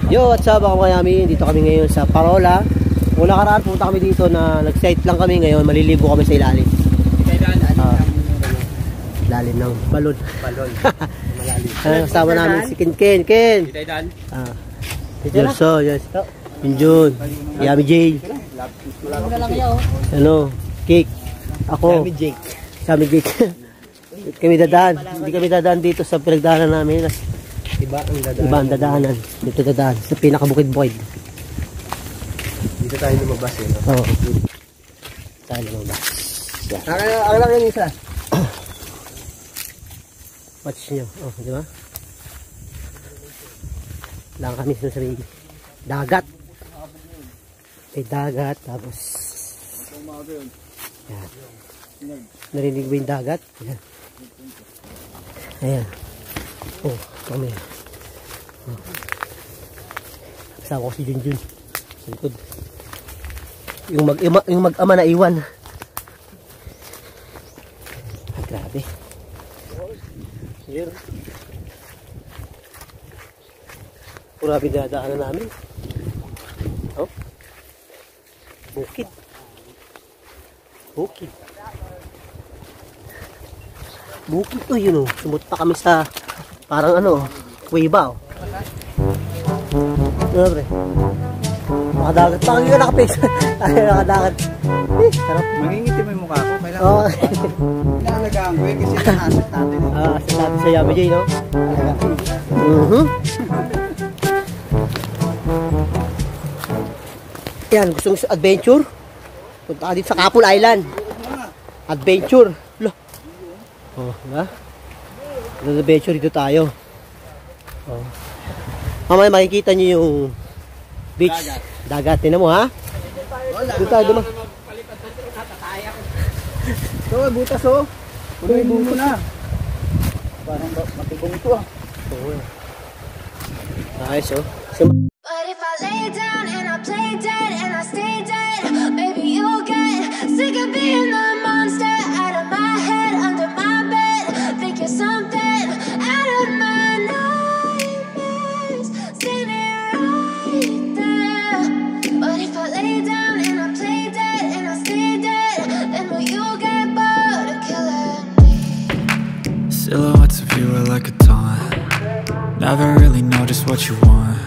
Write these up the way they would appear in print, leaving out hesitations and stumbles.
Yo, what's up mga Miami? Dito kami ngayon sa Parola. Kung nakaraan punta kami dito na nag-site lang kami ngayon. Maliligo kami sa ilalim. Lalim ng balon. Malalim. Kasama namin si Ken. Jerso, yes. Junjun, Yami J. Ano, Cake. Ako. Yami Jake. Kami dadaan. Hindi kami dadaan dito sa pinagdaanan namin. Iba ang dadaanan. Dito dadaan sa pinakabukid-bukid. Dito tayo lumabas eh. No? Oo. Tayo lumabas. Ang lang yung isa. Watch nyo. Oh, di ba? Lang kami sa sarili. Dagat. May dagat. Tapos yan. Narinig ba yung dagat? Ayan. Ayan. Oh, kami. Oh. Kasama ko si Junjun. Sa likod. Yung mag-ama na iwan. Ah, grabe. Here. Grabe dadaanan namin. Oh. Bukid. Bukid to yun oh. Sumunta kami sa parang ano, kuweba oh. Ano pre? Makadagat. Baka nga nakapis. Nakadagat. Eh, sarap. Mangingiti mo yung mukha ko. Kailangan oo. Inaalagaan ko yun kasi nasa natin. Asset natin sa Yami J, no? Yan, gusto mo sa adventure? Punta ka dito sa Kapul Island. Adventure. Loh. Oh, diba? Adventure dito tayo. Oh. Mamaya makikita nyo yung beach. Dagat. Tingnan mo ha. Dito tayo dumaan. So, butas oh. Puno yung buto na. Parang matibong ito ah. Oo. Nice oh. But if I lay down and I play dead and I stay dead, maybe you'll get sick of being the monster out of my head, under my bed. Think you're something out of my nightmares, standing right there. But if I lay down and I play dead and I stay dead, then will you get bored of killing me? Silhouettes of you are like a taunt. Never really know just what you want.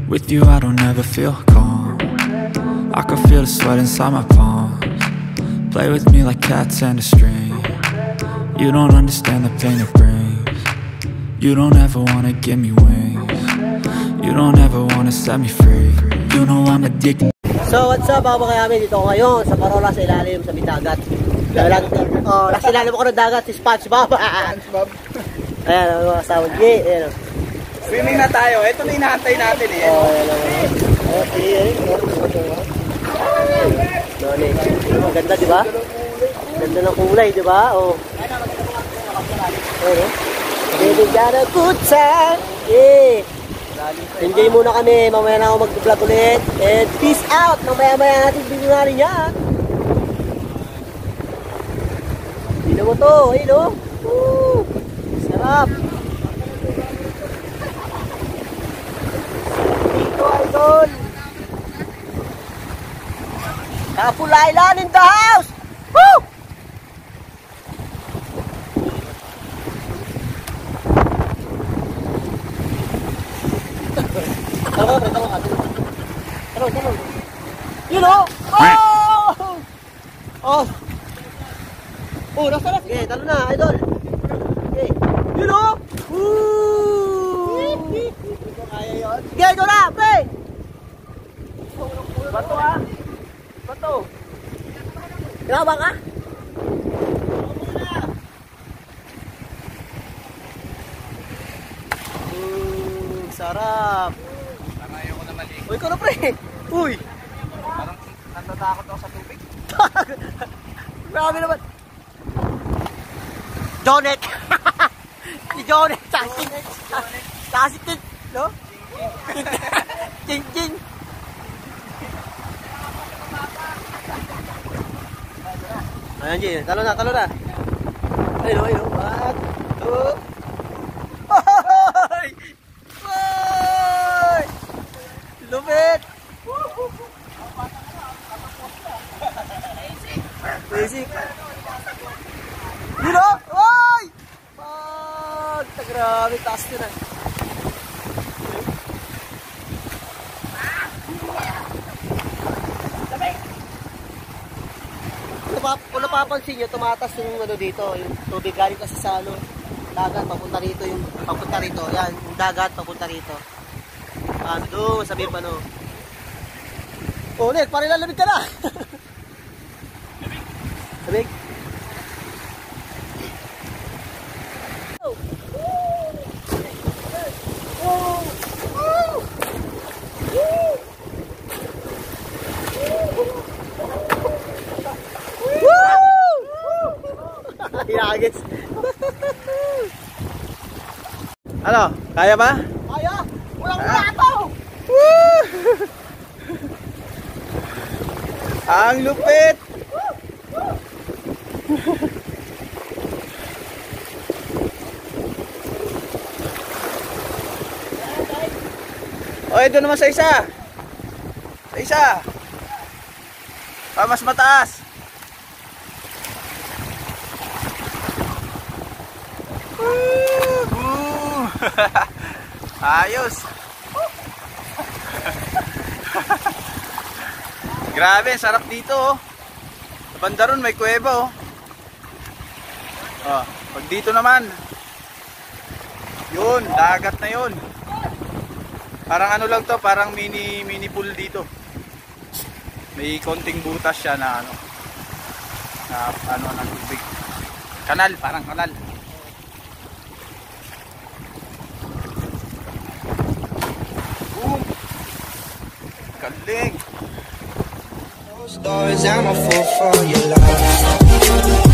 With you I don't ever feel calm. I can feel the sweat inside my palms. Play with me like cats and a string. You don't understand the pain it brings. You don't ever wanna give me wings. You don't ever wanna set me free. You know I'm addicted. So what's up mga Miami? Dito ako ngayon sa Parola sa ilalim sa dagat. Nasa ilalim ako ng dagat si SpongeBob. Ayan ang mga asawa niya. Ayan. Swimming na tayo. Ito na inaantay natin eh. Oh, ayan. Okay. Ang ganda, di ba? Ganda ng kulay, di ba? Oh. Ayan, baby got a good time. Yeah. Enjoy muna kami. Mamaya na ako mag-vlog ulit. And peace out. Mamaya natin video na rin yan. Bino mo to. Ayun o. Woo! Sarap. Dito, idol. Kapul Island in the house. Woo! Talon. You know? Oh! Oh, nasa na? Okay, talo na, idol. Okay. You know? Woo! Kaya yun? Okay, go na, play! Bato ha? Bato. Grabe ka? Sarap. Ayaw ko na maligo. Uy, ikaw na pre. Uy. Parang natatakot ako sa tubig. Grabe naman. Jonet. Si Jonet. Sasitit. No? Ching. Ayan, Jay. Talo na. Ayun. 1, 2. Hoy! lupit! Basic! Yun o! Oy! Grabe, taas nyo na. Kung napapansin nyo, tumatas yung ano dito, yung tubig galing kasi sa ano, dagat, papunta rito, yung papunta rito, yan, yung dagat, papunta rito. Ano doon, sabihin pa no. Oh, Ned, parang lalamig ka na. Lamig? Yagis. Ano? Kaya ba? Kaya! Walang plato! Ang lupit! O, doon naman sa isa. Sa isa. Mas mataas. Ayos. Grabe, sarap dito oh. Sa banda ron may kuweba oh. Oh, pag dito naman, yun, dagat na yun. Parang ano lang to, parang mini pool dito. May konting butas siya na ano, ng tubig. Kanal, parang kanal. Boom! Galing! Those doors, I'm a fool for your love.